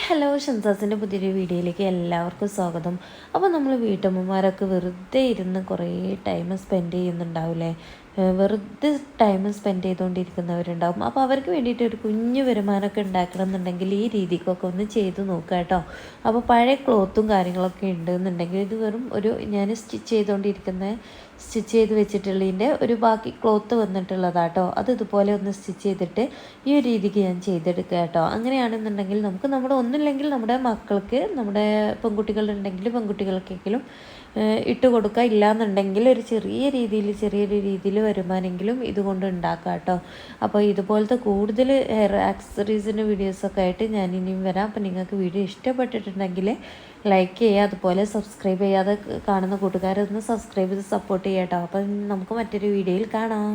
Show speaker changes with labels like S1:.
S1: Hello ഷംസാസിൻ്റെ പുതിയൊരു വീഡിയോയിലേക്ക് എല്ലാവർക്കും സ്വാഗതം. അപ്പോൾ നമ്മൾ വീട്ടമ്മമാരൊക്കെ വെറുതെ ഇരുന്ന് കുറേ ടൈം സ്പെൻഡ് ചെയ്യുന്നുണ്ടാവില്ലേ, വെറുതെ ടൈം സ്പെൻഡ് ചെയ്തുകൊണ്ടിരിക്കുന്നവരുണ്ടാവും. അപ്പോൾ അവർക്ക് വേണ്ടിയിട്ട് ഒരു കുഞ്ഞു വരുമാനമൊക്കെ ഉണ്ടാക്കണം എന്നുണ്ടെങ്കിൽ ഈ രീതിക്കൊക്കെ ഒന്ന് ചെയ്ത് നോക്കുക കേട്ടോ. അപ്പോൾ പഴയ ക്ലോത്തും കാര്യങ്ങളൊക്കെ ഉണ്ടെന്നുണ്ടെങ്കിൽ ഇത് വെറും ഒരു ഞാൻ സ്റ്റിച്ച് ചെയ്ത് വെച്ചിട്ടുള്ളതിൻ്റെ ഒരു ബാക്കി ക്ലോത്ത് വന്നിട്ടുള്ളതാട്ടോ. അത് ഇതുപോലെ ഒന്ന് സ്റ്റിച്ച് ചെയ്തിട്ട് ഈ ഒരു രീതിക്ക് ഞാൻ ചെയ്തെടുക്കുക കേട്ടോ. അങ്ങനെയാണെന്നുണ്ടെങ്കിൽ നമുക്ക് ഒന്നുമില്ലെങ്കിൽ നമ്മുടെ മക്കൾക്ക്, നമ്മുടെ പെൺകുട്ടികളുണ്ടെങ്കിൽ പെൺകുട്ടികൾക്കെങ്കിലും ഇട്ട് കൊടുക്കുക. ഇല്ലയെന്നുണ്ടെങ്കിൽ ഒരു ചെറിയൊരു രീതിയിൽ വരുമാനെങ്കിലും ഇതുകൊണ്ട് ഉണ്ടാക്കാം കേട്ടോ. അപ്പോൾ ഇതുപോലത്തെ കൂടുതൽ ഹെയർ ആക്സസറീസിൻ്റെ വീഡിയോസൊക്കെ ആയിട്ട് ഞാൻ ഇനിയും വരാം. അപ്പോൾ നിങ്ങൾക്ക് വീഡിയോ ഇഷ്ടപ്പെട്ടിട്ടുണ്ടെങ്കിൽ ലൈക്ക് ചെയ്യുക, അതുപോലെ സബ്സ്ക്രൈബ് ചെയ്യാതെ കാണുന്ന കൂട്ടുകാരൊന്ന് സബ്സ്ക്രൈബ് ചെയ്ത് സപ്പോർട്ട് ചെയ്യാം കേട്ടോ. അപ്പം നമുക്ക് മറ്റൊരു വീഡിയോയിൽ കാണാം.